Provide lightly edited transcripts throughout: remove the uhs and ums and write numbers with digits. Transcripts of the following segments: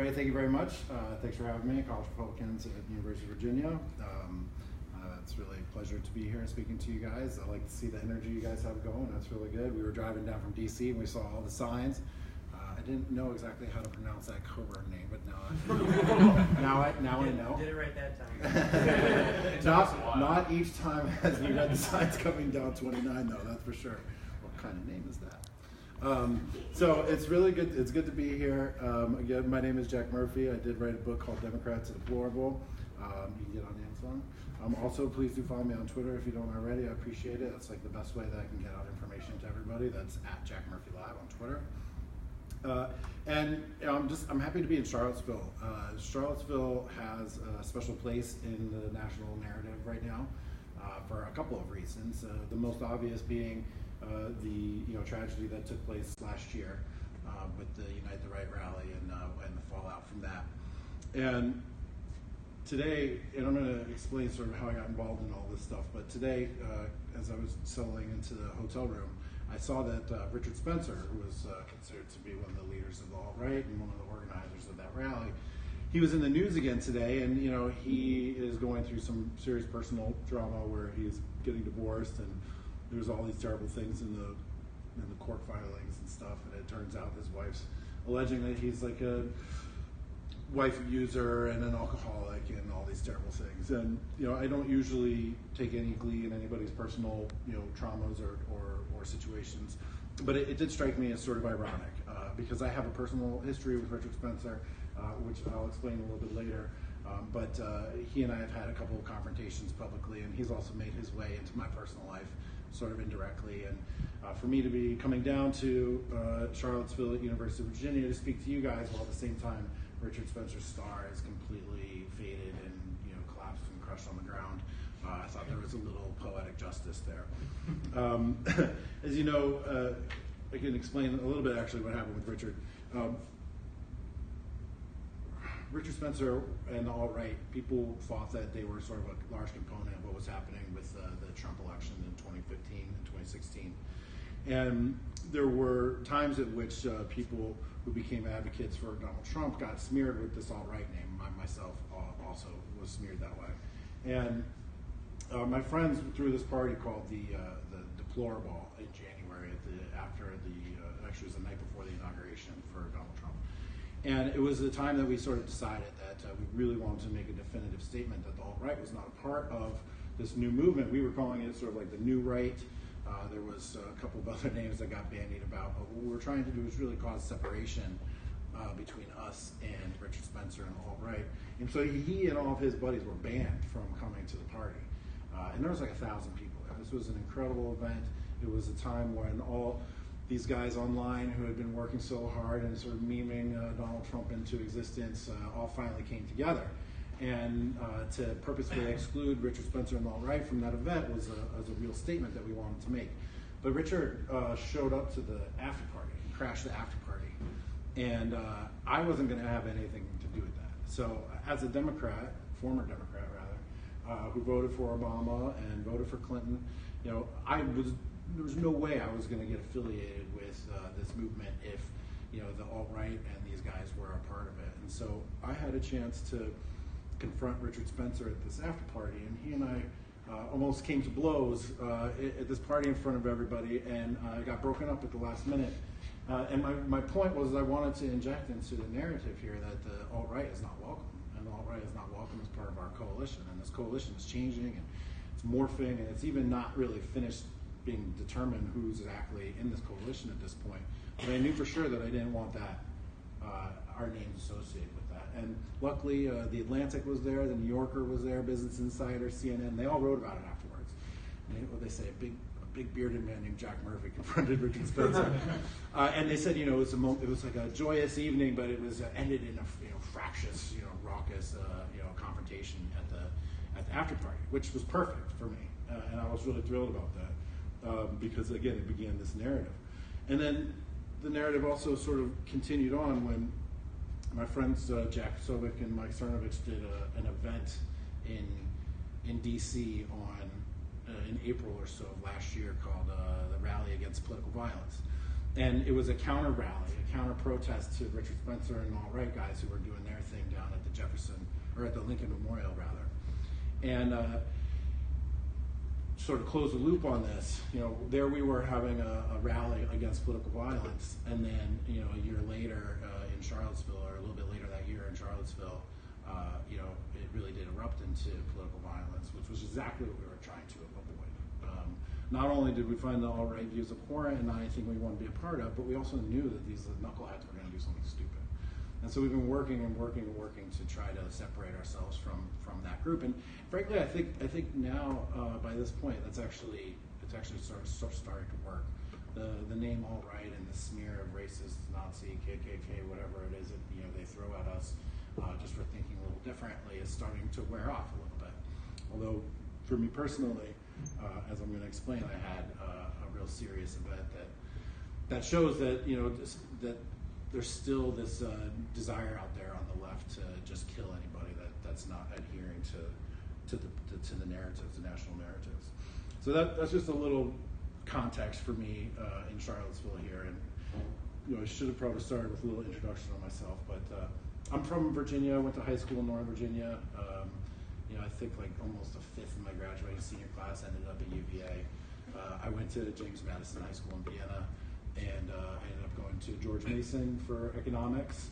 great. Thank you very much. Thanks for having me, College Republicans at the University of Virginia. It's really a pleasure to be here and speaking to you guys. I like to see the energy you guys have going. That's really good. We were driving down from DC and we saw all the signs. I didn't know exactly how to pronounce that Coburn name, but now I know. You did it right that time. Not each time as we read the signs coming down 29, though. That's for sure. What kind of name is that? So it's really good. It's good to be here. Again, my name is Jack Murphy. I did write a book called Democrats Deplorable. You can get on Amazon. Also, please do follow me on Twitter if you don't already. I appreciate it. That's like the best way that I can get out information to everybody. That's at Jack Murphy Live on Twitter. I'm happy to be in Charlottesville. Charlottesville has a special place in the national narrative right now for a couple of reasons. The most obvious being the tragedy that took place last year with the Unite the Right rally and the fallout from that. And today, and I'm going to explain sort of how I got involved in all this stuff, but today, as I was settling into the hotel room, I saw that Richard Spencer, who was considered to be one of the leaders of the alt-right and one of the organizers of that rally, he was in the news again today, and he is going through some serious personal drama where he's getting divorced, and there's all these terrible things in the court filings and stuff, and it turns out his wife's alleging that he's like a wife abuser and an alcoholic and all these terrible things. And I don't usually take any glee in anybody's personal traumas or situations, but it did strike me as sort of ironic because I have a personal history with Richard Spencer, which I'll explain a little bit later. But he and I have had a couple of confrontations publicly, and he's also made his way into my personal life sort of indirectly. And for me to be coming down to Charlottesville at University of Virginia to speak to you guys while at the same time Richard Spencer's star is completely faded and collapsed and crushed on the ground, I thought there was a little poetic justice there. As you know, I can explain a little bit actually what happened with Richard. Richard Spencer and the alt-right, people thought that they were sort of a large component of what was happening with the Trump election in 2015 and 2016. And there were times at which people who became advocates for Donald Trump got smeared with this alt-right name. I myself also was smeared that way. And my friends threw this party called the Deplorable in January actually it was the night before the inauguration for Donald Trump. And it was the time that we sort of decided that we really wanted to make a definitive statement that the alt-right was not a part of this new movement. We were calling it sort of like the new right. There was a couple of other names that got bandied about, but what we were trying to do was really cause separation between us and Richard Spencer and the alt-right. And so he and all of his buddies were banned from coming to the party. And there was like 1,000 people there. This was an incredible event. It was a time when all these guys online who had been working so hard and sort of memeing Donald Trump into existence all finally came together. And to purposefully exclude Richard Spencer and the alt-right from that event was a real statement that we wanted to make. But Richard showed up to the after party and crashed the after party. And I wasn't going to have anything to do with that. So as a Democrat, former Democrat rather, who voted for Obama and voted for Clinton, there was no way I was going to get affiliated with this movement if the alt-right and these guys were a part of it. And so I had a chance to confront Richard Spencer at this after party, and he and I almost came to blows at this party in front of everybody, and got broken up at the last minute. And my point was I wanted to inject into the narrative here that the alt-right is not welcome, and the alt-right is not welcome as part of our coalition, and this coalition is changing, and it's morphing, and it's even not really finished being determined who's exactly in this coalition at this point. But I knew for sure that I didn't want that, our names associated with that. And luckily, The Atlantic was there, The New Yorker was there, Business Insider, CNN, they all wrote about it afterwards. And what they say, a big bearded man named Jack Murphy confronted Richard Spencer. And they said, it was like a joyous evening, but it was ended in a fractious, raucous, confrontation at the after party, which was perfect for me. And I was really thrilled about that because, again, it began this narrative. And then the narrative also sort of continued on when my friends Jack Sovic and Mike Cernovich did an event in DC in April or so of last year called the Rally Against Political Violence. And it was a counter rally, a counter protest to Richard Spencer and alt-right guys who were doing their thing down at the at the Lincoln Memorial rather. And sort of close the loop on this, there we were having a rally against political violence, and then, a year later in Charlottesville, or a little bit later that year in Charlottesville, it really did erupt into political violence, which was exactly what we were trying to avoid. Not only did we find the alt-right views abhorrent and not anything we wanted to be a part of, but we also knew that these knuckleheads were going to do something stupid. And so we've been working to try to separate ourselves from that group. And frankly, I think now by this point, it's actually starting to work. The name alt-right and the smear of racist, Nazi, KKK, whatever it is that they throw at us just for thinking a little differently is starting to wear off a little bit. Although for me personally, as I'm going to explain, I had a real serious event that shows that that there's still this desire out there on the left to just kill anybody that's not adhering to the narratives, the national narratives. So that's just a little context for me in Charlottesville here, and I should have probably started with a little introduction on myself, but I'm from Virginia. I went to high school in Northern Virginia. I think like almost a fifth of my graduating senior class ended up at UVA. I went to James Madison High School in Vienna, and I ended up going to George Mason for economics.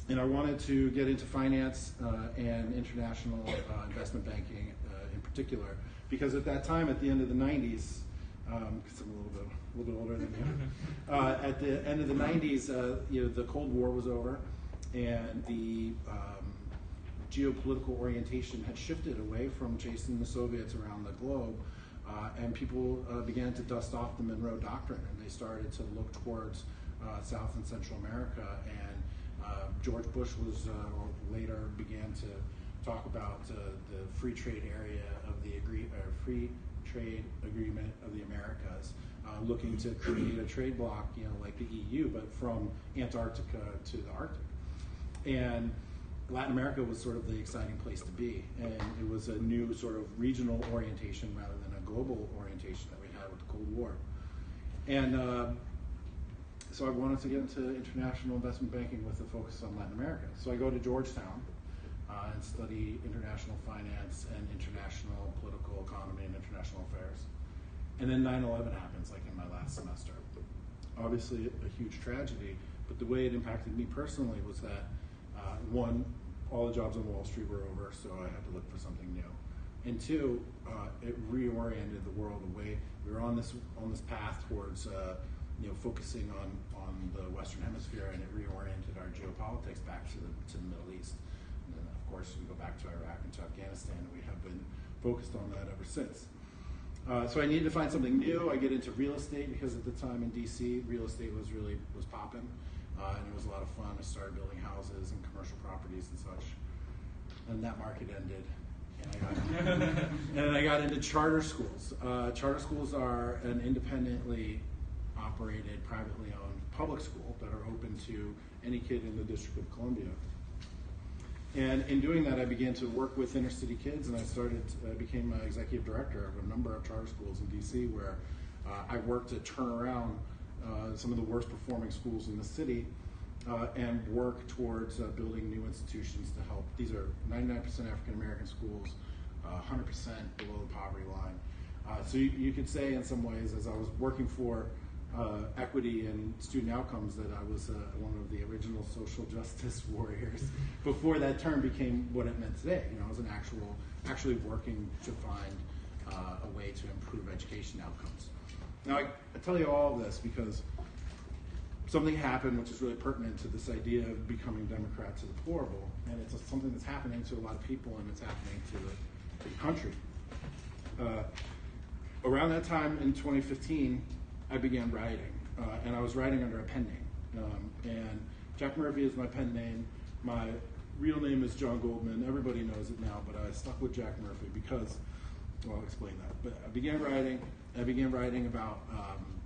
And I wanted to get into finance and international investment banking in particular, because at that time, at the end of the 90s, because I'm a little bit older than you, at the end of the 90s, the Cold War was over, and the geopolitical orientation had shifted away from chasing the Soviets around the globe, and people began to dust off the Monroe Doctrine, and they started to look towards South and Central America. And George Bush later began to talk about the free trade area of the free trade agreement of the Americas, looking to create a trade bloc, like the EU, but from Antarctica to the Arctic. And Latin America was sort of the exciting place to be, and it was a new sort of regional orientation rather than a global orientation that we had with the Cold War. And so I wanted to get into international investment banking with a focus on Latin America. So I go to Georgetown and study international finance and international political economy and international affairs. And then 9/11 happens, like in my last semester. Obviously a huge tragedy, but the way it impacted me personally was that one, all the jobs on Wall Street were over, so I had to look for something new. And two, it reoriented the world away. We were on this path towards focusing on the Western Hemisphere, and it reoriented our geopolitics back to the Middle East. And then, of course, we go back to Iraq and to Afghanistan, and we have been focused on that ever since. So I needed to find something new. I get into real estate because at the time in DC, real estate was popping. And it was a lot of fun. I started building houses and commercial properties and such. And that market ended, and I got into charter schools. Charter schools are an independently operated, privately owned public school that are open to any kid in the District of Columbia. And in doing that, I began to work with inner city kids, and I became executive director of a number of charter schools in DC, where I worked to turn around some of the worst performing schools in the city and work towards building new institutions to help. These are 99% African American schools, 100% below the poverty line. So you could say in some ways, as I was working for equity and student outcomes, that I was one of the original social justice warriors before that term became what it meant today. I was actually working to find a way to improve education outcomes. Now, I tell you all of this because something happened which is really pertinent to this idea of becoming Democrat to deplorable, and it's something that's happening to a lot of people, and it's happening to the country. Around that time in 2015, I began writing, and I was writing under a pen name. And Jack Murphy is my pen name. My real name is John Goldman. Everybody knows it now, but I stuck with Jack Murphy because, well, I'll explain that. But I began writing about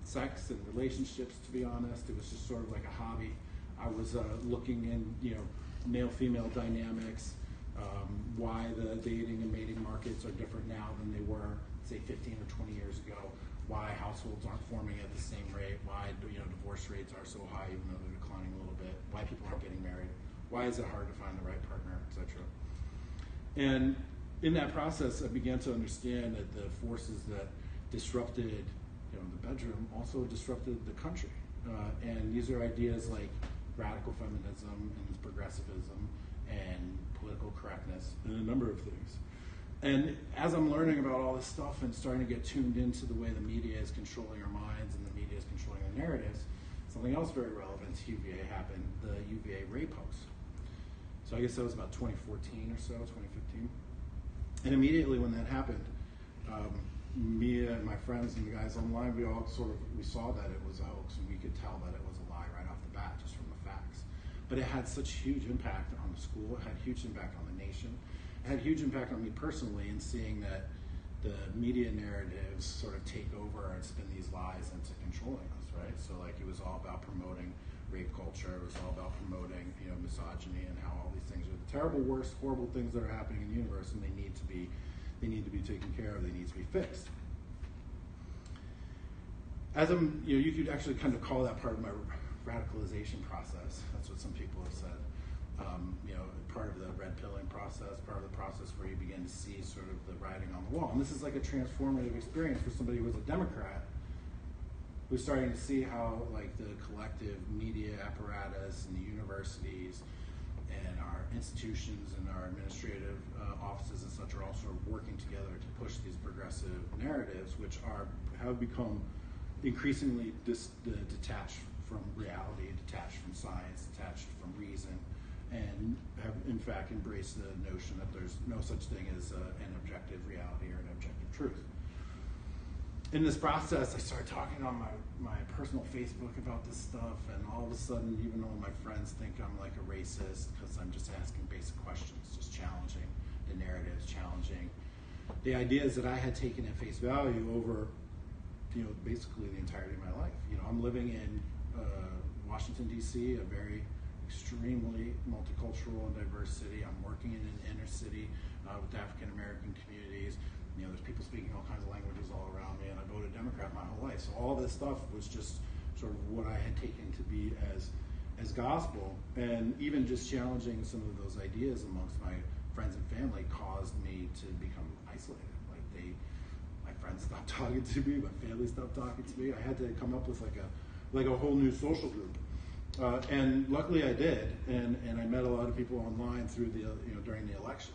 sex and relationships, to be honest. It was just sort of like a hobby. I was looking in, male-female dynamics, why the dating and mating markets are different now than they were, say, 15 or 20 years ago, why households aren't forming at the same rate, why divorce rates are so high even though they're declining a little bit, why people aren't getting married, why is it hard to find the right partner, etc. And in that process, I began to understand that the forces that disrupted the bedroom also disrupted the country. And these are ideas like radical feminism and progressivism and political correctness and a number of things. And as I'm learning about all this stuff and starting to get tuned into the way the media is controlling our minds and the media is controlling the narratives, something else very relevant to UVA happened, the UVA rape hoax. So I guess that was about 2014 or so, 2015. And immediately when that happened, me and my friends and the guys online, we saw that it was a hoax, and we could tell that it was a lie right off the bat just from the facts. But it had such huge impact on the school, it had huge impact on the nation, it had huge impact on me personally in seeing that the media narratives sort of take over and spin these lies into controlling us, right? So like it was all about promoting rape culture, it was all about promoting misogyny and how all these things are the terrible, worst, horrible things that are happening in the universe, and they need to be taken care of, they need to be fixed. As you could actually kind of call that part of my radicalization process. That's what some people have said. Part of the red pilling process, part of the process where you begin to see sort of the writing on the wall. And this is like a transformative experience for somebody who was a Democrat, who's starting to see how like the collective media apparatus and the universities and our institutions and our administrative offices and such are all sort of working together to push these progressive narratives, which have become increasingly detached from reality, detached from science, detached from reason, and have in fact embraced the notion that there's no such thing as an objective reality or an objective truth. In this process, I started talking on my personal Facebook about this stuff, and all of a sudden, even though my friends think I'm like a racist because I'm just asking basic questions, just challenging the narratives, challenging the ideas that I had taken at face value over, basically the entirety of my life. I'm living in Washington, D.C., a very extremely multicultural and diverse city. I'm working in an inner city with African-American communities. There's people speaking all kinds of languages all around me, and I voted Democrat my whole life. So all this stuff was just sort of what I had taken to be as gospel, and even just challenging some of those ideas amongst my friends and family caused me to become isolated. My friends stopped talking to me, my family stopped talking to me. I had to come up with like a whole new social group, and luckily I did, and I met a lot of people online through during the election.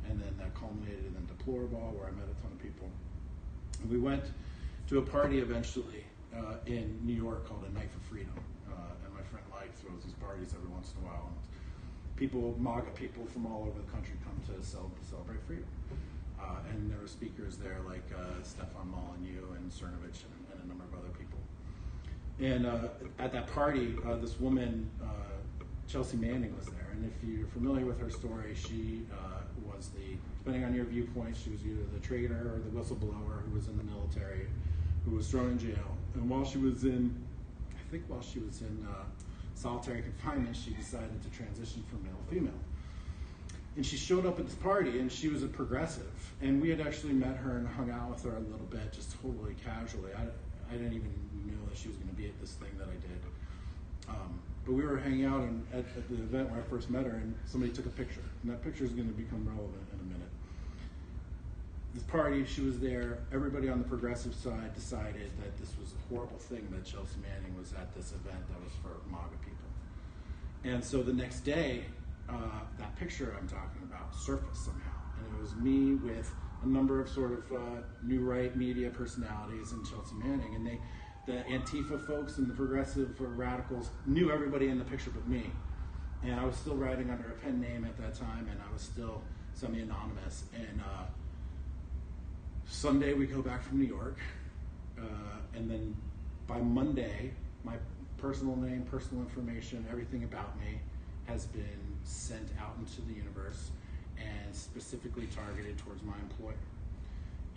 And then that culminated in Deplorable, where I met a ton of people. And we went to a party eventually in New York called A Night for Freedom. And my friend Mike throws these parties every once in a while. And MAGA people from all over the country come to celebrate freedom. And there were speakers there like Stefan Molyneux and Cernovich and a number of other people. And at that party, this woman, Chelsea Manning, was there. And if you're familiar with her story, she was depending on your viewpoint, she was either the traitor or the whistleblower who was in the military, who was thrown in jail. And while she was in solitary confinement, she decided to transition from male to female. And she showed up at this party, and she was a progressive. And we had actually met her and hung out with her a little bit, just totally casually. I didn't even know that she was going to be at this thing that I did. But we were hanging out at the event where I first met her, and somebody took a picture. And that picture is going to become relevant in a minute. This party, she was there. Everybody on the progressive side decided that this was a horrible thing that Chelsea Manning was at this event that was for MAGA people. And so the next day, that picture I'm talking about surfaced somehow. And it was me with a number of sort of new right media personalities and Chelsea Manning. And the Antifa folks and the progressive radicals knew everybody in the picture but me. And I was still writing under a pen name at that time, and I was still semi-anonymous. And Sunday we go back from New York, and then by Monday, my personal name, personal information, everything about me has been sent out into the universe and specifically targeted towards my employer.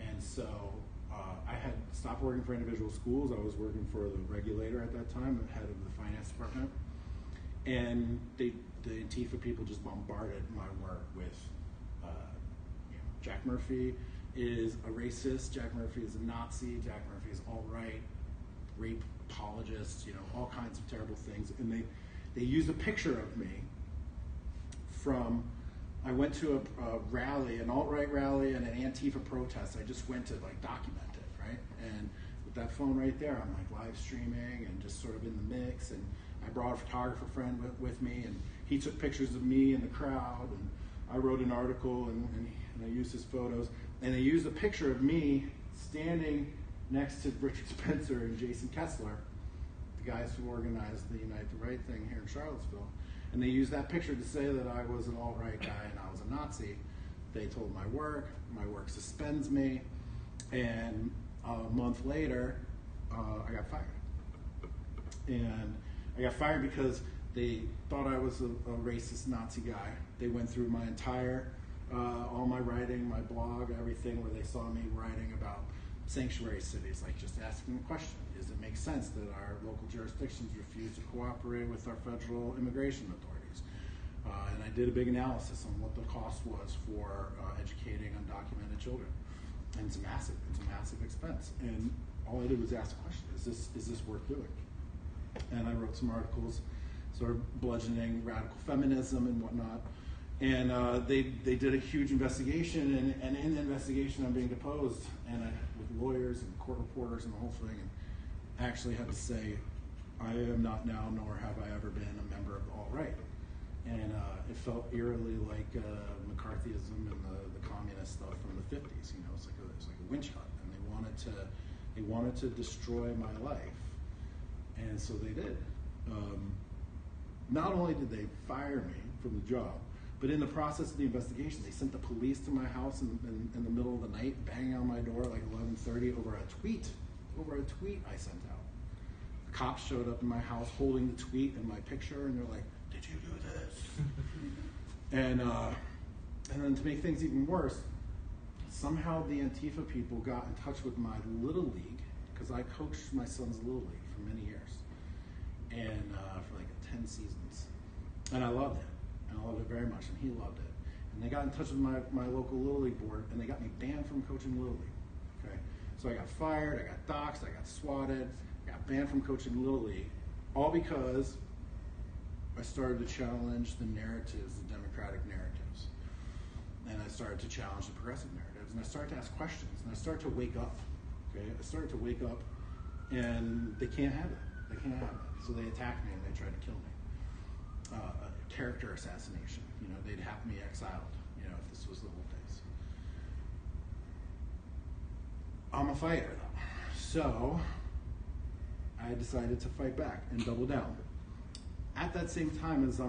And so I had stopped working for individual schools. I was working for the regulator at that time, the head of the finance department. And the Antifa people just bombarded my work with Jack Murphy is a racist. Jack Murphy is a Nazi. Jack Murphy is alt-right, rape apologist, all kinds of terrible things. And they used a picture of me from, I went to a rally, an alt-right rally and an Antifa protest. I just went to document it, right? And with that phone right there, I'm live streaming and just sort of in the mix. And I brought a photographer friend with me, and he took pictures of me in the crowd, and I wrote an article and I used his photos. And they used a picture of me standing next to Richard Spencer and Jason Kessler, the guys who organized the Unite the Right thing here in Charlottesville. And they used that picture to say that I was an alt-right guy and I was a Nazi. They told my work suspends me, and a month later, I got fired. And I got fired because they thought I was a racist Nazi guy. They went through my entire, all my writing, my blog, everything, where they saw me writing about sanctuary cities, just asking the question, does it make sense that our local jurisdictions refuse to cooperate with our federal immigration authorities? And I did a big analysis on what the cost was for educating undocumented children. And it's a massive expense. And all I did was ask the question, is this worth doing? And I wrote some articles sort of bludgeoning radical feminism and whatnot. And they did a huge investigation, and in the investigation I'm being deposed, and with lawyers and court reporters and the whole thing, and I actually had to say, I am not now, nor have I ever been a member of the alt-right. And it felt eerily like McCarthyism and the communist stuff from the 50s. It's like a witch hunt, and they wanted to destroy my life, and so they did. Not only did they fire me from the job, but in the process of the investigation, they sent the police to my house in the middle of the night, banging on my door at 11:30 over a tweet I sent out. The cops showed up in my house holding the tweet and my picture, and they're like, "Did you do this?" And then to make things even worse, somehow the Antifa people got in touch with my Little League, because I coached my son's Little League for many years, and for 10 seasons, and I loved it. I loved it very much, and he loved it. And they got in touch with my local Little League board, and they got me banned from coaching Little League. Okay, so I got fired, I got doxxed, I got swatted, I got banned from coaching Little League, all because I started to challenge the narratives, the democratic narratives, and I started to challenge the progressive narratives, and I started to ask questions, and I started to wake up. Okay, I started to wake up, and they can't have it. They can't have it. So they attacked me and they tried to kill me. Character assassination. They'd have me exiled, if this was the old days. I'm a fighter, though. So I decided to fight back and double down. At that same time as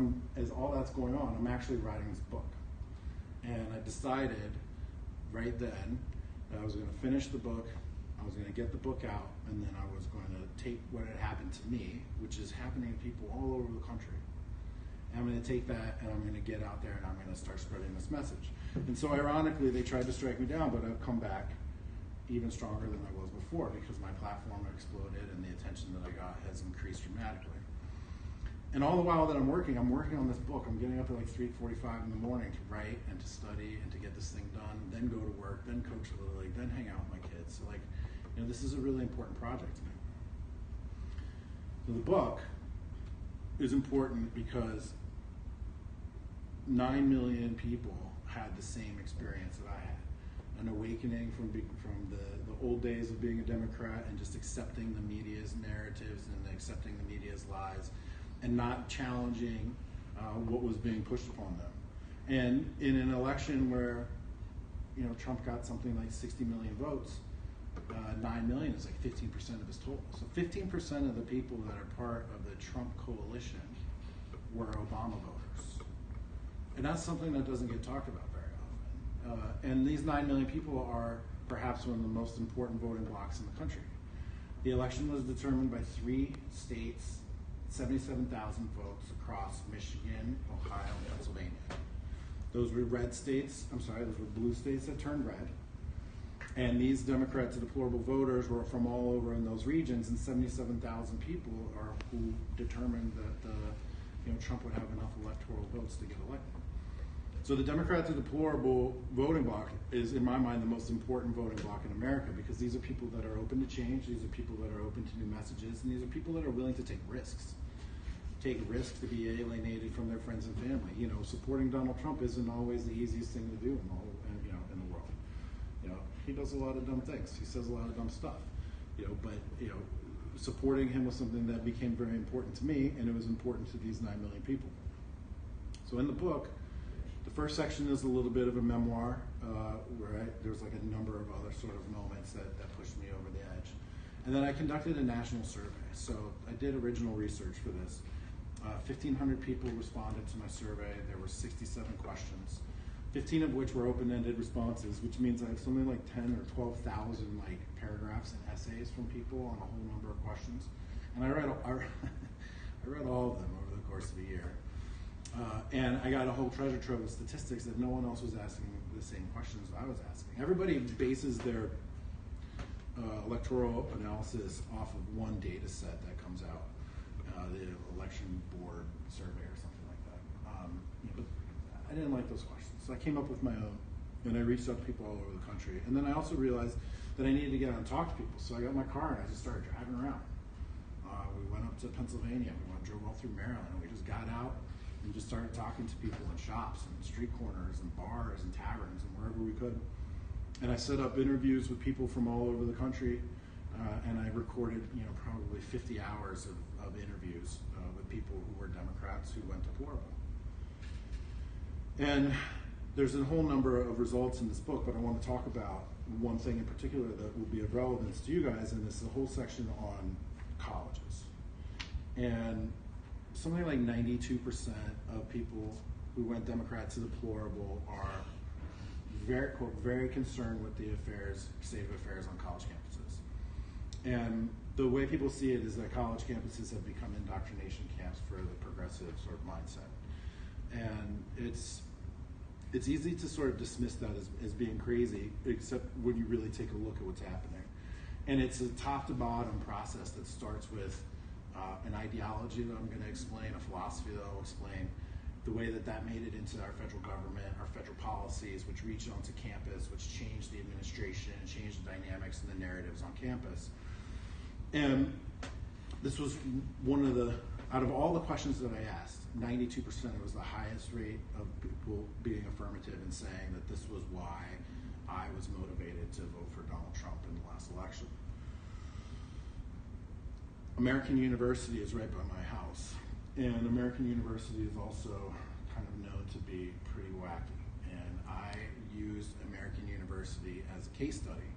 all that's going on, I'm actually writing this book. And I decided right then that I was going to finish the book, I was going to get the book out, and then I was going to take what had happened to me, which is happening to people all over the country. And I'm going to take that and I'm going to get out there and I'm going to start spreading this message. And so ironically, they tried to strike me down, but I've come back even stronger than I was before, because my platform exploded and the attention that I got has increased dramatically. And all the while that I'm working on this book. I'm getting up at 3:45 in the morning to write and to study and to get this thing done, then go to work, then coach a Little League, then hang out with my kids. So this is a really important project to me. So the book is important because 9 million people had the same experience that I had. An awakening from the old days of being a Democrat and just accepting the media's narratives and accepting the media's lies and not challenging what was being pushed upon them. And in an election where Trump got something like 60 million votes, 9 million is 15% of his total. So 15% of the people that are part of the Trump coalition were Obama voters. And that's something that doesn't get talked about very often. And these 9 million people are perhaps one of the most important voting blocks in the country. The election was determined by 3 states, 77,000 votes across Michigan, Ohio, and Pennsylvania. Those were blue states that turned red. And these Democrats, the deplorable voters, were from all over in those regions, and 77,000 people are who determined that Trump would have enough electoral votes to get elected. So the Democrats are deplorable voting bloc is, in my mind, the most important voting bloc in America, because these are people that are open to change, these are people that are open to new messages, and these are people that are willing to take risks. Take risks to be alienated from their friends and family. You know, supporting Donald Trump isn't always the easiest thing to do in the whole, in the world. You know, he does a lot of dumb things. He says a lot of dumb stuff. You know, but supporting him was something that became very important to me, and it was important to these 9 million people. So in the book, the first section is a little bit of a memoir, where there's like a number of other sort of moments that pushed me over the edge. And then I conducted a national survey. So I did original research for this. 1,500 people responded to my survey. There were 67 questions, 15 of which were open-ended responses, which means I have something like 10 or 12,000 like paragraphs and essays from people on a whole number of questions. And I read all of them over the course of a year. And I got a whole treasure trove of statistics that no one else was asking the same questions I was asking. Everybody bases their electoral analysis off of one data set that comes out, the election board survey or something like that. But I didn't like those questions, so I came up with my own, and I reached out to people all over the country. And then I also realized that I needed to get out and talk to people, so I got in my car and I just started driving around. We went up to Pennsylvania, drove all through Maryland, and we just got out and just started talking to people in shops and street corners and bars and taverns and wherever we could. And I set up interviews with people from all over the country, and I recorded, probably 50 hours of interviews with people who were Democrats who went deplorable. And there's a whole number of results in this book, but I want to talk about one thing in particular that will be of relevance to you guys, and this is a whole section on colleges. And something like 92% of people who went Democrat to deplorable are very, quote, very concerned with the state of affairs on college campuses. And the way people see it is that college campuses have become indoctrination camps for the progressive sort of mindset. And it's easy to sort of dismiss that as being crazy, except when you really take a look at what's happening. And it's a top to bottom process that starts with an ideology that I'm going to explain, a philosophy that I'll explain, the way that made it into our federal government, our federal policies, which reached onto campus, which changed the administration and changed the dynamics and the narratives on campus. And this was one of out of all the questions that I asked, 92% was the highest rate of people being affirmative and saying that this was why I was motivated to vote for Donald Trump in the last election. American University is right by my house, and American University is also kind of known to be pretty wacky. And I used American University as a case study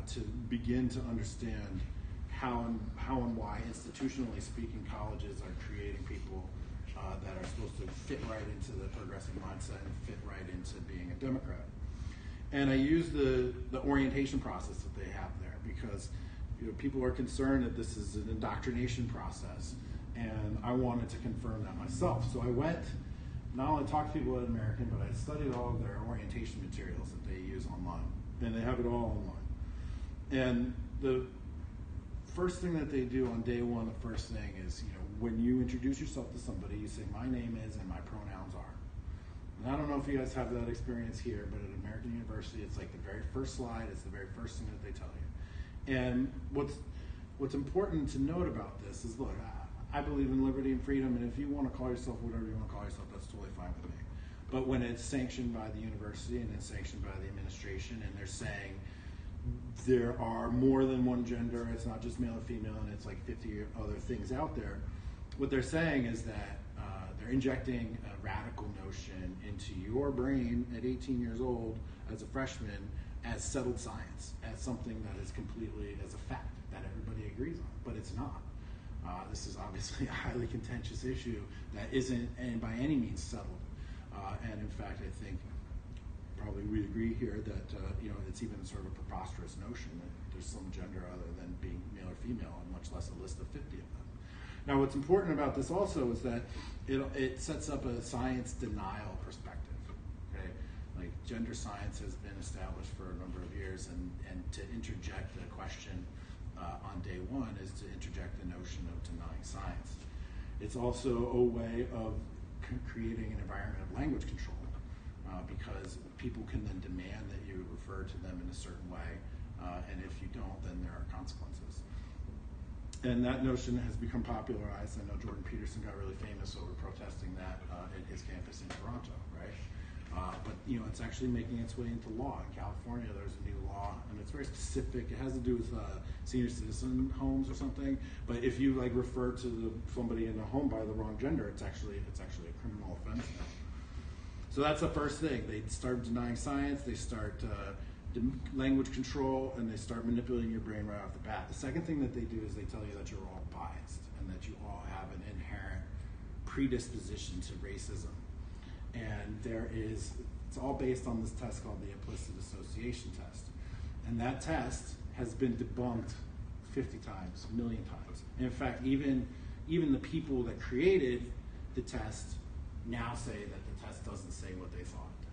to begin to understand how and why, institutionally speaking, colleges are creating people that are supposed to fit right into the progressive mindset and fit right into being a Democrat. And I used the orientation process that they have there, because people are concerned that this is an indoctrination process, and I wanted to confirm that myself. So I went, not only talked to people at American, but I studied all of their orientation materials that they use online, and they have it all online. And the first thing that they do on day one, the first thing is, when you introduce yourself to somebody, you say, my name is and my pronouns are. And I don't know if you guys have that experience here, but at American University, it's like the very first slide, it's the very first thing that they tell you. And what's important to note about this is, look, I believe in liberty and freedom, and if you want to call yourself whatever you want to call yourself, that's totally fine with me. But when it's sanctioned by the university and it's sanctioned by the administration, and they're saying there are more than one gender, it's not just male or female, and it's like 50 other things out there, what they're saying is that they're injecting a radical notion into your brain at 18 years old as a freshman as settled science, as something that is completely, as a fact that everybody agrees on, but it's not. This is obviously a highly contentious issue that isn't by any means settled. And in fact, I think probably we agree here that it's even sort of a preposterous notion that there's some gender other than being male or female, and much less a list of 50 of them. Now, what's important about this also is that it sets up a science denial perspective. Okay, like gender science has been established for a number of years, and to interject the question on day one is to interject the notion of denying science. It's also a way of creating an environment of language control. because people can then demand that you refer to them in a certain way, and if you don't, then there are consequences. And that notion has become popularized. I know Jordan Peterson got really famous over protesting that at his campus in Toronto, right? But it's actually making its way into law. In California, there's a new law, and it's very specific. It has to do with senior citizen homes or something. But if you refer to somebody in a home by the wrong gender, it's actually a criminal offense now. So that's the first thing. They start denying science. They start language control, and they start manipulating your brain right off the bat. The second thing that they do is they tell you that you're all biased and that you all have an inherent predisposition to racism. And it's all based on this test called the implicit association test. And that test has been debunked 50 times, a million times. And in fact, even the people that created the test now say that the test doesn't say what they thought it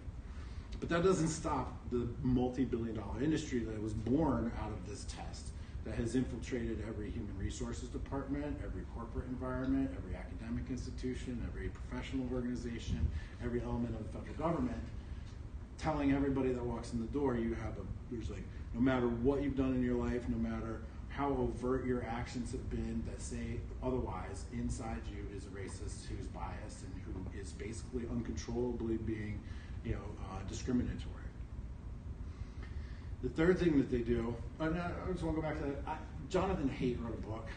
did. But that doesn't stop the multi-billion-dollar industry that was born out of this test, that has infiltrated every human resources department, every corporate environment, every academic institution, every professional organization, every element of the federal government, telling everybody that walks in the door, no matter what you've done in your life, no matter how overt your actions have been that say otherwise, inside you is a racist who's biased and who is basically uncontrollably being, discriminatory. The third thing that they do, and I just want to go back to that. Jonathan Haidt wrote a book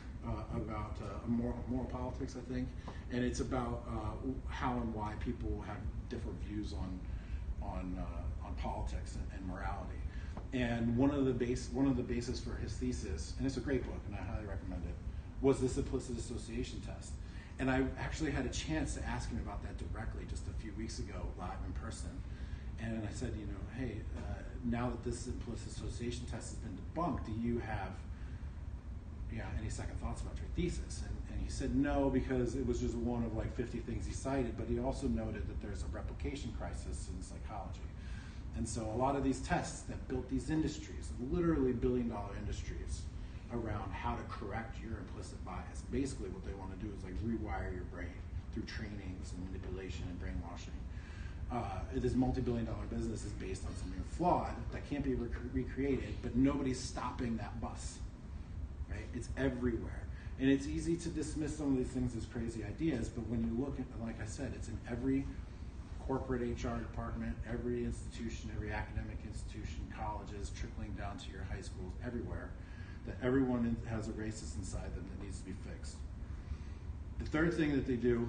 about moral politics, I think, and it's about how and why people have different views on politics and morality. And one of the bases for his thesis, and it's a great book, and I highly recommend it, was this implicit association test. And I actually had a chance to ask him about that directly just a few weeks ago, live in person. And I said, hey, now that this implicit association test has been debunked, do you have any second thoughts about your thesis? And he said no, because it was just one of 50 things he cited, but he also noted that there's a replication crisis in psychology. And so a lot of these tests that built these industries, literally billion-dollar industries, around how to correct your implicit bias. Basically what they want to do is rewire your brain through trainings and manipulation and brainwashing. This multi-billion-dollar business is based on something flawed that can't be recreated, but nobody's stopping that bus, right? It's everywhere. And it's easy to dismiss some of these things as crazy ideas, but when you look at, like I said, it's in every corporate HR department, every institution, every academic institution, colleges, trickling down to your high schools, everywhere, that everyone has a racist inside them that needs to be fixed. The third thing that they do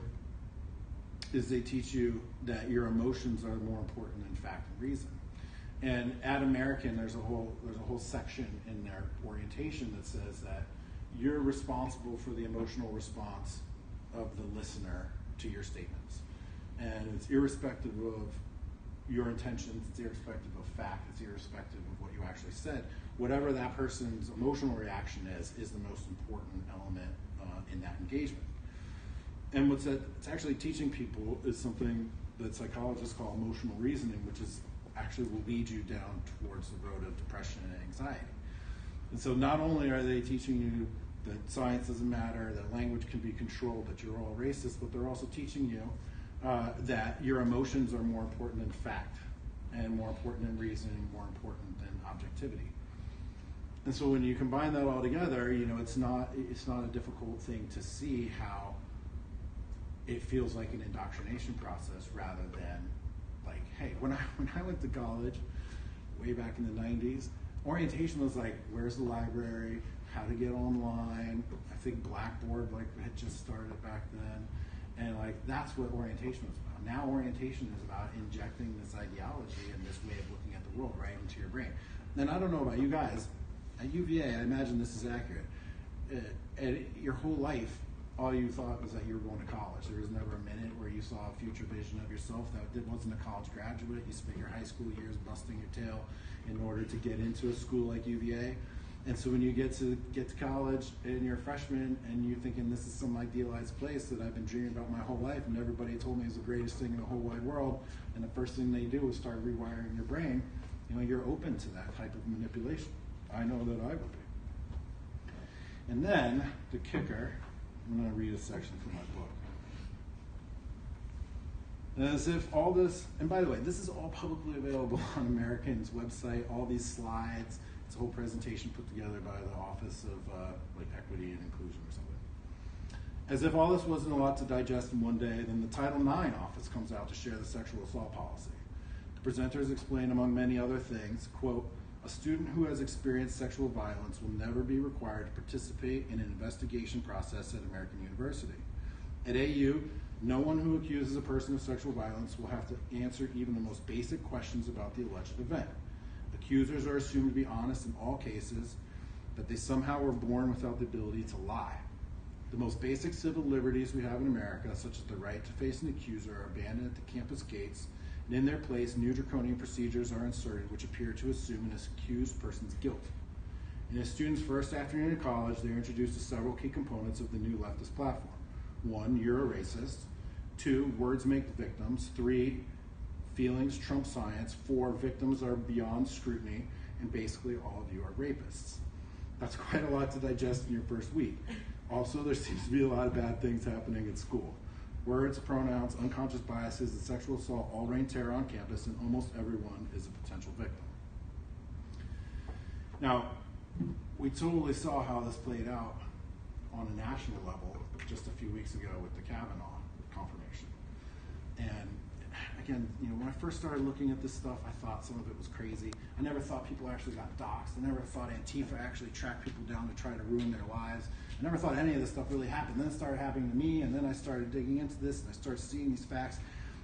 is they teach you that your emotions are more important than fact and reason. And at American, there's a whole section in their orientation that says that you're responsible for the emotional response of the listener to your statements. And it's irrespective of your intentions, it's irrespective of fact, it's irrespective of what you actually said. Whatever that person's emotional reaction is the most important element in that engagement. And what's it's actually teaching people is something that psychologists call emotional reasoning, which is actually will lead you down towards the road of depression and anxiety. And so not only are they teaching you that science doesn't matter, that language can be controlled, that you're all racist, but they're also teaching you that your emotions are more important than fact, and more important than reasoning, more important than objectivity. And so when you combine that all together, it's not a difficult thing to see how it feels like an indoctrination process rather than hey, when I went to college way back in the 90s, orientation was where's the library, how to get online. I think Blackboard had just started back then. And that's what orientation was about. Now orientation is about injecting this ideology and this way of looking at the world right into your brain. And I don't know about you guys, at UVA, I imagine this is accurate. Your whole life, all you thought was that you were going to college. There was never a minute where you saw a future vision of yourself that wasn't a college graduate. You spent your high school years busting your tail in order to get into a school like UVA. And so when you get to college and you're a freshman and you're thinking this is some idealized place that I've been dreaming about my whole life and everybody told me is the greatest thing in the whole wide world, and the first thing they do is start rewiring your brain, you're open to that type of manipulation. I know that I would be. And then the kicker, I'm going to read a section from my book. And as if all this, and by the way, this is all publicly available on American's website, all these slides, it's a whole presentation put together by the Office of like Equity and Inclusion or something. As if all this wasn't a lot to digest in one day, then the Title IX office comes out to share the sexual assault policy. The presenters explain, among many other things, quote, a student who has experienced sexual violence will never be required to participate in an investigation process at American University. At AU, no one who accuses a person of sexual violence will have to answer even the most basic questions about the alleged event. Accusers are assumed to be honest in all cases, that they somehow were born without the ability to lie. The most basic civil liberties we have in America, such as the right to face an accuser, are abandoned at the campus gates, and in their place, new draconian procedures are inserted which appear to assume an accused person's guilt. In a student's first afternoon in college, they are introduced to several key components of the new leftist platform. 1, you're a racist. 2, words make victims. 3, feelings trump science. 4, victims are beyond scrutiny. And basically all of you are rapists. That's quite a lot to digest in your first week. Also, there seems to be a lot of bad things happening at school. Words, pronouns, unconscious biases, and sexual assault all reign terror on campus, and almost everyone is a potential victim. Now, we totally saw how this played out on a national level just a few weeks ago with the Kavanaugh confirmation. And again, when I first started looking at this stuff, I thought some of it was crazy. I never thought people actually got doxxed. I never thought Antifa actually tracked people down to try to ruin their lives. I never thought any of this stuff really happened. Then it started happening to me, and then I started digging into this, and I started seeing these facts,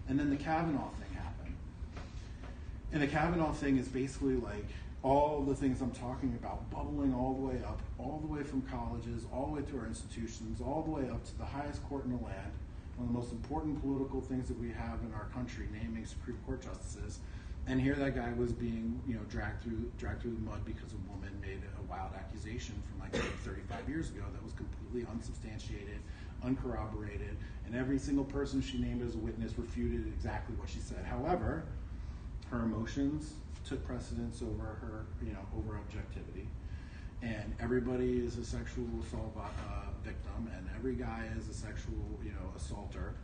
and then the Kavanaugh thing happened. And the Kavanaugh thing is basically like all the things I'm talking about, bubbling all the way up, all the way from colleges, all the way to our institutions, all the way up to the highest court in the land, one of the most important political things that we have in our country, naming Supreme Court justices. And here that guy was being, dragged through the mud because a woman made a wild accusation from like 35 years ago that was completely unsubstantiated, uncorroborated, and every single person she named as a witness refuted exactly what she said. However, her emotions took precedence over her, over objectivity. And everybody is a sexual assault victim, and every guy is a sexual, assaulter.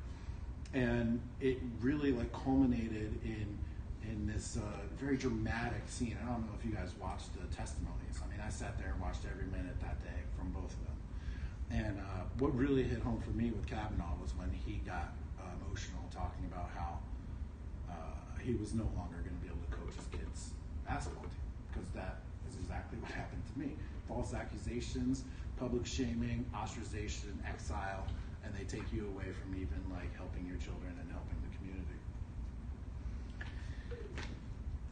And it really culminated in this very dramatic scene. I don't know if you guys watched the testimonies. I mean, I sat there and watched every minute that day from both of them. And what really hit home for me with Kavanaugh was when he got emotional, talking about how he was no longer going to be able to coach his kids' basketball team, because that is exactly what happened to me. False accusations, public shaming, ostracization, exile, and they take you away from even helping your children and helping the community.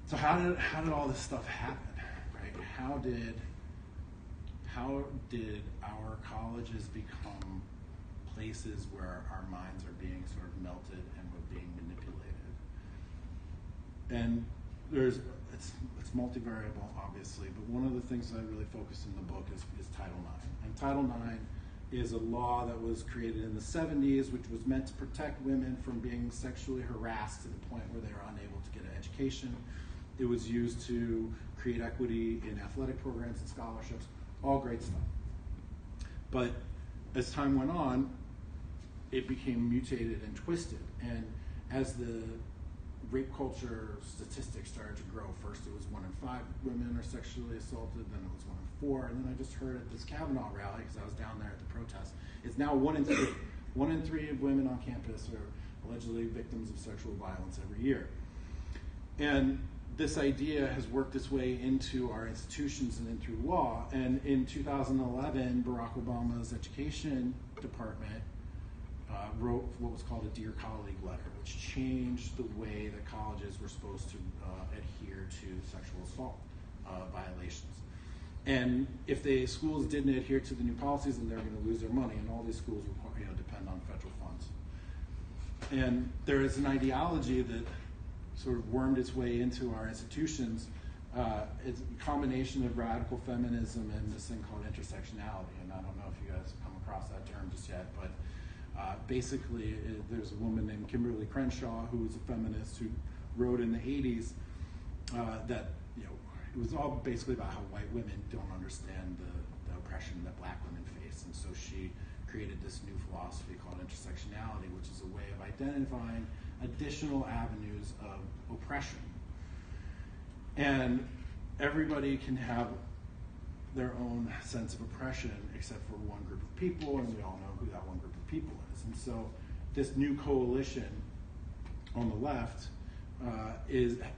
So how did all this stuff happen, right? How did our colleges become places where our minds are being sort of melted and we're being manipulated? And it's multivariable, obviously, but one of the things I really focus in the book is Title IX. And Title IX is a law that was created in the 70s, which was meant to protect women from being sexually harassed to the point where they were unable to get an education. It was used to create equity in athletic programs and scholarships, all great stuff. But as time went on, it became mutated and twisted. And as the rape culture statistics started to grow, first it was 1 in 5 women are sexually assaulted, then it was 1 in 4, and then I just heard at this Kavanaugh rally, because I was down there at the protest, it's now 1 in 3. 1 in 3 of women on campus are allegedly victims of sexual violence every year. And this idea has worked its way into our institutions and into law. And in 2011, Barack Obama's education department wrote what was called a Dear Colleague letter, which changed the way that colleges were supposed to adhere to sexual assault violations. And if the schools didn't adhere to the new policies, then they were going to lose their money, and all these schools depend on federal funds. And there is an ideology that sort of wormed its way into our institutions. It's a combination of radical feminism and this thing called intersectionality. And I don't know if you guys have come across that term just yet, but basically there's a woman named Kimberly Crenshaw who was a feminist who wrote in the 80s that it was all basically about how white women don't understand the oppression that black women face. And so she created this new philosophy called intersectionality, which is a way of identifying additional avenues of oppression. And everybody can have their own sense of oppression except for one group of people, and we all know who that one group of people is. And so this new coalition on the left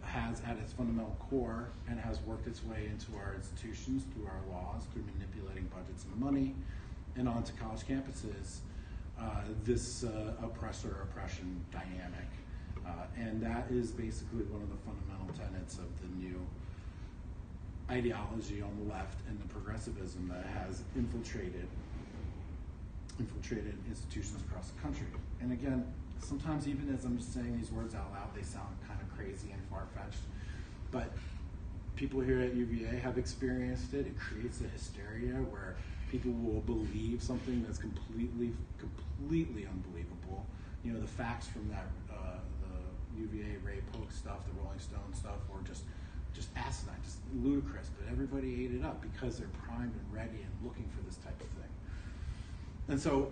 has at its fundamental core and has worked its way into our institutions through our laws, through manipulating budgets and money, and onto college campuses, this oppressor-oppression dynamic. And that is basically one of the fundamental tenets of the new ideology on the left and the progressivism that has infiltrated institutions across the country. And again, sometimes even as I'm just saying these words out loud, they sound kind of crazy and far-fetched. But people here at UVA have experienced it. It creates a hysteria where people will believe something that's completely unbelievable. You know, the facts from that, the UVA Ray Polk stuff, the Rolling Stone stuff, were just asinine, just ludicrous. But everybody ate it up because they're primed and ready and looking for this type of thing. And so,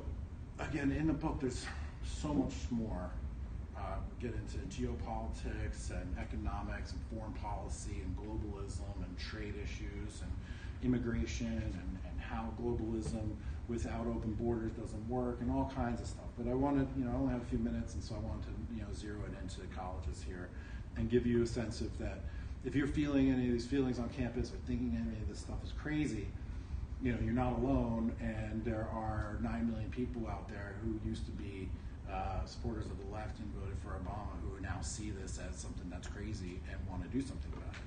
again, in the book, there's so much more. We get into geopolitics and economics and foreign policy and globalism and trade issues and immigration and how globalism without open borders doesn't work and all kinds of stuff. But I wanted, I only have a few minutes, and so I wanted to, zero it into colleges here and give you a sense of that. If you're feeling any of these feelings on campus or thinking any of this stuff is crazy, you're not alone, and there are 9 million people out there who used to be supporters of the left and voted for Obama who now see this as something that's crazy and want to do something about it.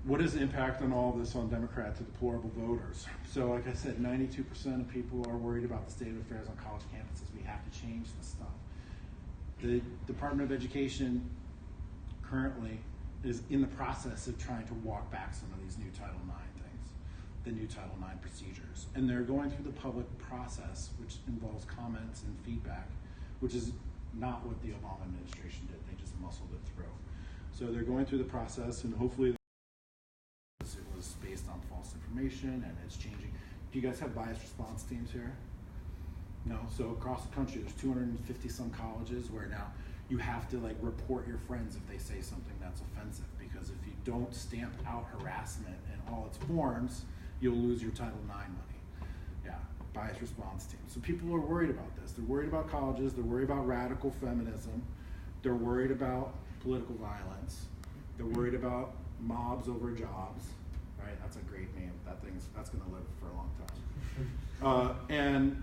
What is the impact on all this on Democrats and deplorable voters? So like I said, 92% of people are worried about the state of affairs on college campuses. We have to change this stuff. The Department of Education currently is in the process of trying to walk back some of these new Title IX things, the new Title IX procedures. And they're going through the public process, which involves comments and feedback, which is not what the Obama administration did. They just muscled it through. So they're going through the process, and hopefully it was based on false information and it's changing. Do you guys have bias response teams here? No? So across the country, there's 250 some colleges where now you have to report your friends if they say something that's offensive, because if you don't stamp out harassment in all its forms, you'll lose your Title IX money. Yeah, bias response team. So people are worried about this. They're worried about colleges. They're worried about radical feminism. They're worried about political violence. They're worried about mobs over jobs. Right? That's a great name. That's going to live for a long time. And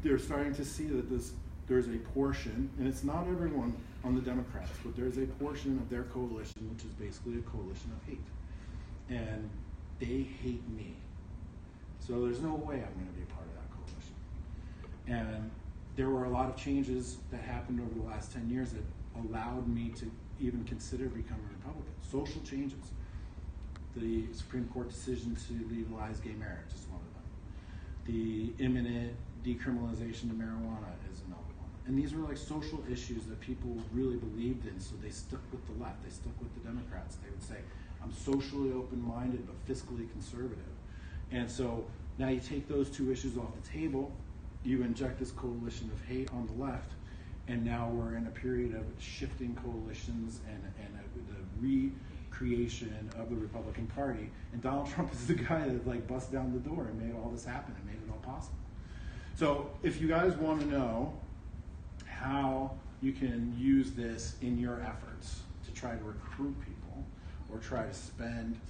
they're starting to see that there's a portion, and it's not everyone on the Democrats, but there's a portion of their coalition which is basically a coalition of hate. And they hate me. So there's no way I'm going to be a part of that coalition. And there were a lot of changes that happened over the last 10 years that allowed me to even consider becoming a Republican. Social changes. The Supreme Court decision to legalize gay marriage is one of them. The imminent decriminalization of marijuana is another one. And these were social issues that people really believed in, so they stuck with the left, they stuck with the Democrats. They would say, I'm socially open-minded but fiscally conservative. And so now you take those two issues off the table, you inject this coalition of hate on the left, and now we're in a period of shifting coalitions and the recreation of the Republican Party. And Donald Trump is the guy that bust down the door and made all this happen and made it all possible. So if you guys want to know how you can use this in your efforts to try to recruit people or try to spend,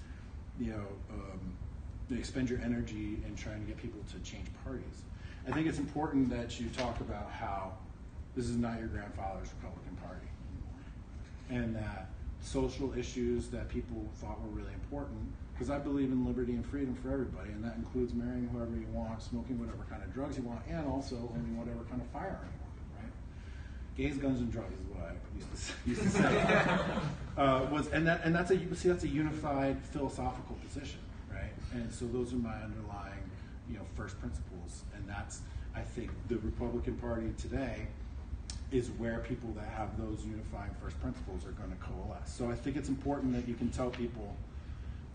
expend your energy in trying to get people to change parties, I think it's important that you talk about how this is not your grandfather's Republican Party anymore, and that social issues that people thought were really important, because I believe in liberty and freedom for everybody, and that includes marrying whoever you want, smoking whatever kind of drugs you want, and also owning whatever kind of firearm you want, right? Gays, guns, and drugs is what I used to say. That's a unified philosophical position, right? And so those are my underlying, first principles, and that's, I think, the Republican Party today is where people that have those unifying first principles are going to coalesce. So I think it's important that you can tell people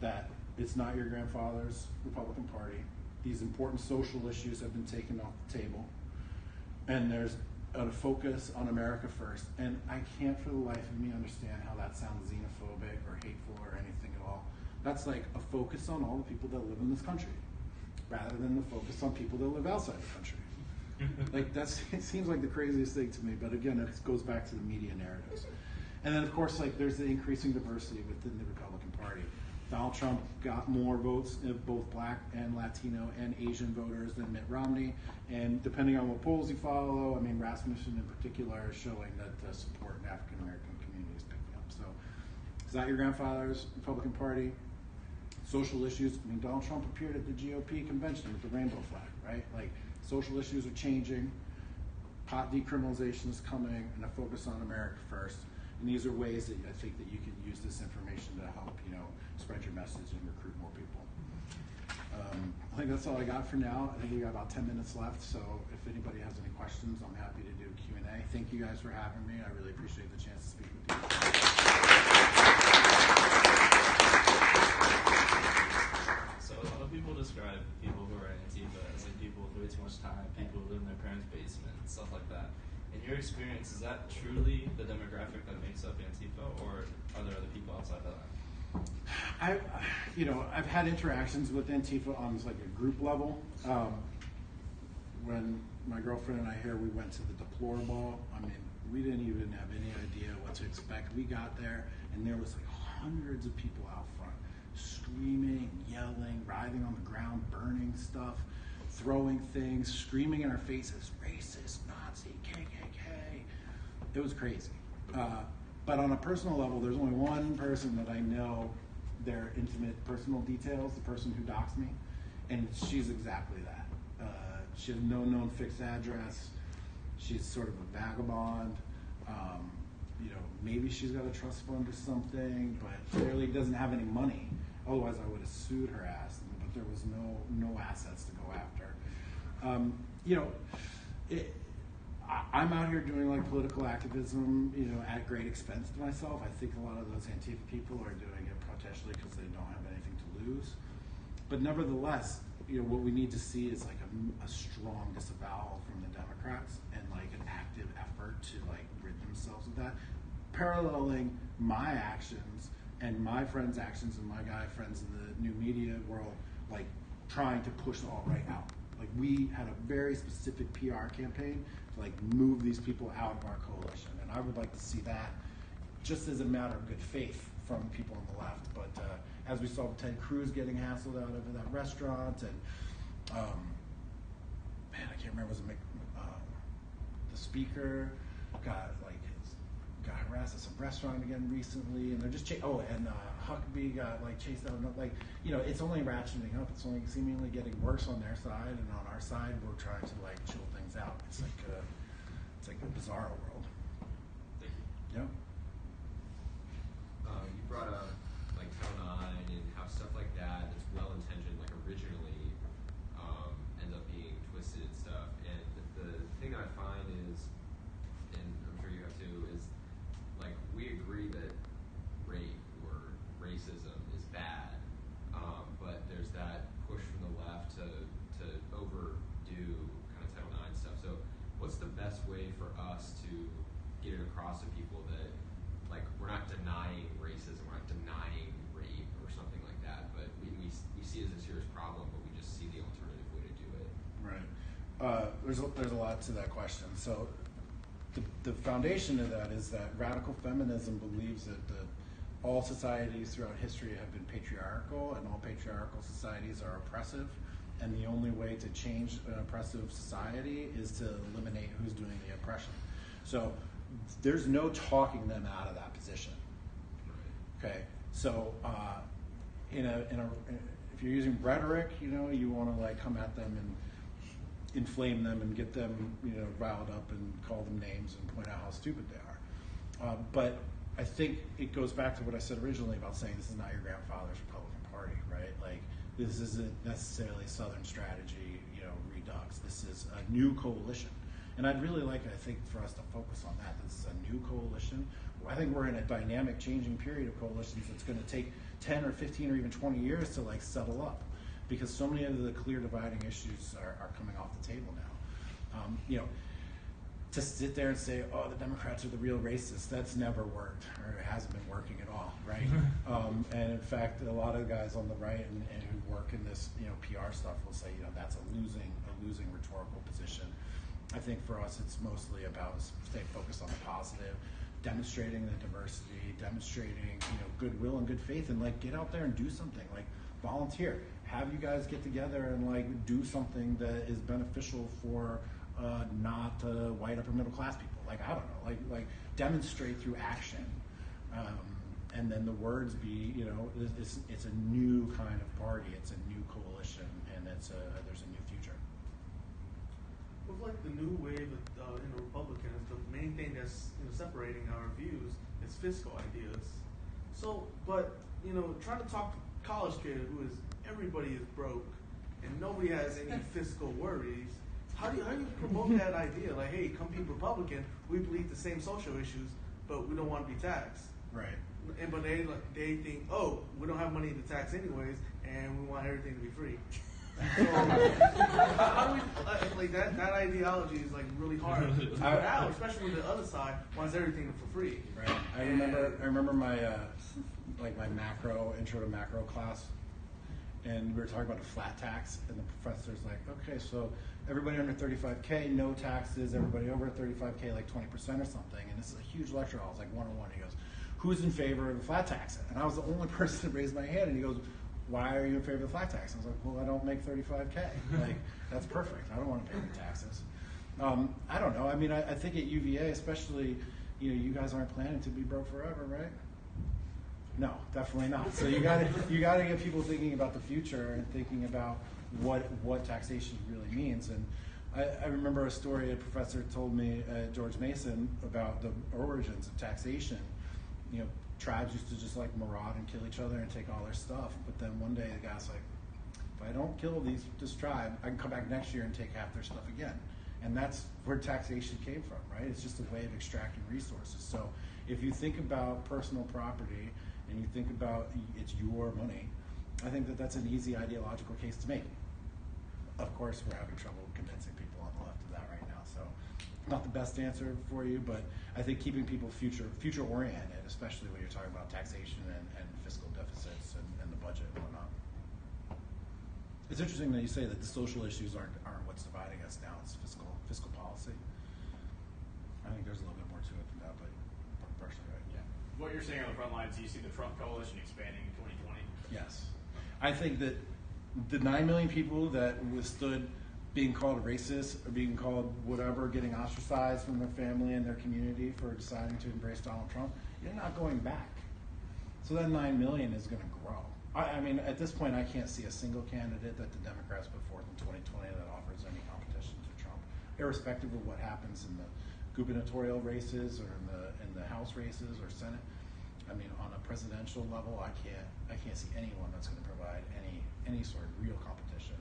that it's not your grandfather's Republican Party. These important social issues have been taken off the table. And there's a focus on America first, and I can't for the life of me understand how that sounds xenophobic or hateful or anything at all. That's like a focus on all the people that live in this country, rather than the focus on people that live outside the country. Like it seems like the craziest thing to me, but again, it goes back to the media narratives. And then of course, like there's the increasing diversity within the Republican Party. Donald Trump got more votes, both black and Latino and Asian voters, than Mitt Romney. And depending on what polls you follow, I mean, Rasmussen in particular is showing that support in African American community is picking up. So is that your grandfather's Republican Party? Social issues. I mean, Donald Trump appeared at the GOP convention with the rainbow flag, right? Like, social issues are changing. Pot decriminalization is coming, and a focus on America first. And these are ways that I think that you can use this information to help, spread your message and recruit more people. I think that's all I got for now. I think we got about 10 minutes left, so if anybody has any questions, I'm happy to do Q&A. Thank you guys for having me. I really appreciate the chance to speak with you. So a lot of people describe people who are Antifa as like people with way too much time, people who live in their parents' basement, stuff like that. In your experience, is that truly the demographic that makes up Antifa, or are there other people outside of that? I've had interactions with Antifa on like a group level. When my girlfriend and I here, we went to the Deplorable. I mean, we didn't even have any idea what to expect. We got there, and there was like hundreds of people out front, screaming, yelling, writhing on the ground, burning stuff, throwing things, screaming in our faces, racist, Nazi, KKK. It was crazy. But on a personal level, there's only one person that I know their intimate personal details, the person who doxed me, and she's exactly that. She has no known fixed address. She's sort of a vagabond. Maybe she's got a trust fund or something, but clearly doesn't have any money. Otherwise, I would have sued her ass, but there was no assets to go after. I'm out here doing like political activism, at great expense to myself. I think a lot of those Antifa people are doing it potentially because they don't have anything to lose. But nevertheless, what we need to see is like a strong disavowal from the Democrats and like an active effort to like rid themselves of that, paralleling my actions and my friends' actions and my guy friends in the new media world, like trying to push the alt-right out. Like we had a very specific PR campaign to like move these people out of our coalition, and I would like to see that just as a matter of good faith from people on the left. But as we saw with Ted Cruz getting hassled out of that restaurant, and I can't remember, the speaker got harassed at some restaurant again recently, and they're just Huckabee got like chased out. It's only ratcheting up. It's only seemingly getting worse on their side, and on our side, we're trying to like chill things out. It's like a bizarre world. Thank you. Yeah. You brought up like Title IX and how stuff like that that's well-intentioned, like originally, ends up being twisted and stuff. And the thing that I find is, and I'm sure you have too, is like we agree that rape or racism is bad, but there's that push from the left to overdo kind of Title IX stuff. So what's the best way for us to get it across to people that like we're not denying racism, we're not denying rape or something like that, but we see it as a serious problem, but we just see the alternative way to do it. Right. There's a lot to that question. So the foundation of that is that radical feminism believes that all societies throughout history have been patriarchal, and all patriarchal societies are oppressive, and the only way to change an oppressive society is to eliminate who's doing the oppression. So there's no talking them out of that position. Okay, so if you're using rhetoric, you want to like come at them and inflame them and get them, riled up and call them names and point out how stupid they are. But I think it goes back to what I said originally about saying this is not your grandfather's Republican Party, right? Like this isn't necessarily Southern strategy, redux. This is a new coalition. And I'd really like, I think, for us to focus on that. This is a new coalition. I think we're in a dynamic, changing period of coalitions that's going to take 10 or 15 or even 20 years to like settle up, because so many of the clear dividing issues are coming off the table now. to sit there and say, oh, the Democrats are the real racists, that's never worked, or it hasn't been working at all, right? And in fact, a lot of guys on the right and who work in this, PR stuff will say, that's a losing rhetorical position. I think for us, it's mostly about staying focused on the positive, demonstrating the diversity, demonstrating, goodwill and good faith, and like get out there and do something, like volunteer. Have you guys get together and like do something that is beneficial for not white upper middle class people. Like, I don't know, like demonstrate through action. And then the words be, it's a new kind of party, it's a new coalition, and there's a new future. With like the new wave of Republicans, the main thing that's separating our views is fiscal ideas. So, but trying to talk to college kid who is everybody is broke and nobody has any fiscal worries. How do you promote that idea? Like, hey, come be Republican. We believe the same social issues, but we don't want to be taxed. Right. But they think, oh, we don't have money to tax anyways, and we want everything to be free. So how do we that ideology is like really hard to put out, especially when the other side wants everything for free. Right. I remember my my macro intro to macro class, and we were talking about a flat tax, and the professor's like, okay, so everybody under 35K, no taxes. Everybody over 35K, like 20% or something. And this is a huge lecture. I was like 101. He goes, who's in favor of the flat tax? And I was the only person that raised my hand. And he goes, why are you in favor of the flat tax? I was like, well, I don't make 35K. Like, that's perfect. I don't want to pay any taxes. I don't know. I mean, I think at UVA, especially, you guys aren't planning to be broke forever, right? No, definitely not. So you gotta get people thinking about the future and thinking about what taxation really means. And I remember a story a professor told me at George Mason about the origins of taxation. Tribes used to just like maraud and kill each other and take all their stuff. But then one day the guy's like, if I don't kill this tribe, I can come back next year and take half their stuff again. And that's where taxation came from, right? It's just a way of extracting resources. So if you think about personal property and you think about it's your money, I think that's an easy ideological case to make. Of course, we're having trouble convincing people on the left of that right now. So not the best answer for you, but I think keeping people future oriented, especially when you're talking about taxation and fiscal deficits and the budget and whatnot. It's interesting that you say that the social issues aren't what's dividing us now. It's fiscal policy. I think there's a little bit more to it than that, but partially right. Yeah. What you're saying on the front lines, do you see the Trump coalition expanding in 2020? Yes. I think that the 9 million people that withstood being called racist or being called whatever, getting ostracized from their family and their community for deciding to embrace Donald Trump, you're not going back. So that 9 million is going to grow. I mean, at this point, I can't see a single candidate that the Democrats put forth in 2020 that offers any competition to Trump, irrespective of what happens in the gubernatorial races or in the House races or Senate. I mean, on a presidential level, I can't see anyone that's going to provide any sort of real competition.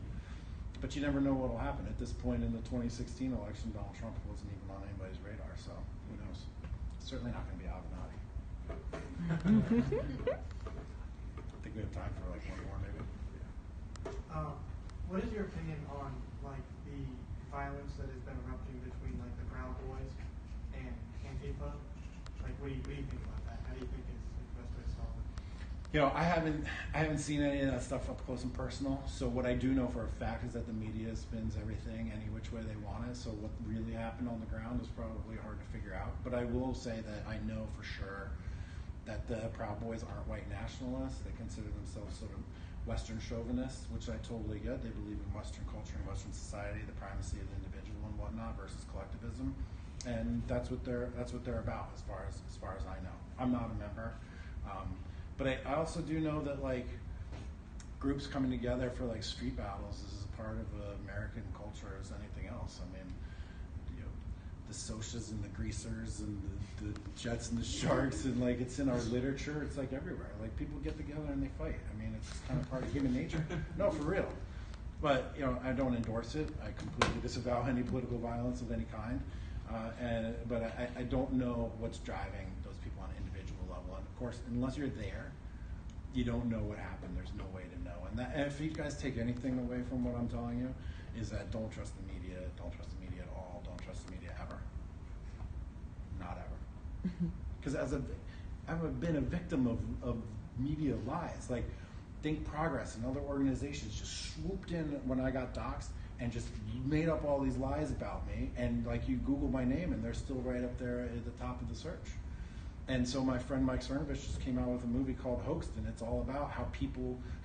But you never know what will happen. At this point in the 2016 election, Donald Trump wasn't even on anybody's radar, so who knows? Certainly not going to be Avenatti. I think we have time for like one more, maybe. What is your opinion on like the violence that has been erupting between like the Proud Boys and Antifa? Like, what do you think about that? How do you think it's the best way to solve it? I haven't seen any of that stuff up close and personal. So what I do know for a fact is that the media spins everything any which way they want it. So what really happened on the ground is probably hard to figure out. But I will say that I know for sure that the Proud Boys aren't white nationalists. They consider themselves sort of Western chauvinists, which I totally get. They believe in Western culture and Western society, the primacy of the individual and whatnot versus collectivism. And that's what they're about as far as I know. I'm not a member. But I also do know that like groups coming together for like street battles is a part of American culture as anything else. I mean, the Socs and the Greasers and the Jets and the Sharks and like it's in our literature. It's like everywhere. Like people get together and they fight. I mean, it's kind of part of human nature. No, for real. But I don't endorse it. I completely disavow any political violence of any kind. But I don't know what's driving those people on an individual level. And of course, unless you're there, you don't know what happened. There's no way to know. And if you guys take anything away from what I'm telling you, is that don't trust the media. Don't trust the media at all. Don't trust the media ever. not ever. Because I've been a victim of media lies. Like, Think Progress and other organizations just swooped in when I got doxxed and just made up all these lies about me. And like, you Google my name and they're still right up there at the top of the search. And so my friend Mike Cernovich just came out with a movie called Hoaxed, and it's all about how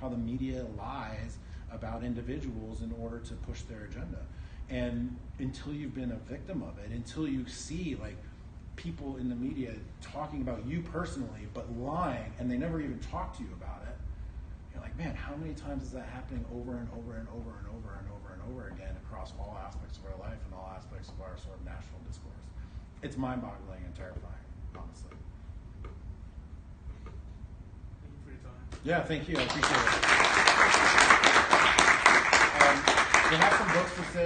the media lies about individuals in order to push their agenda. And until you've been a victim of it, until you see like people in the media talking about you personally, but lying, and they never even talk to you about it, you're like, man, how many times is that happening over and over and over and over and over and over again across all aspects of our life and all aspects of our sort of national discourse? It's mind-boggling and terrifying, honestly. Thank you for your time. Yeah, thank you. I appreciate it. We have some books for sale.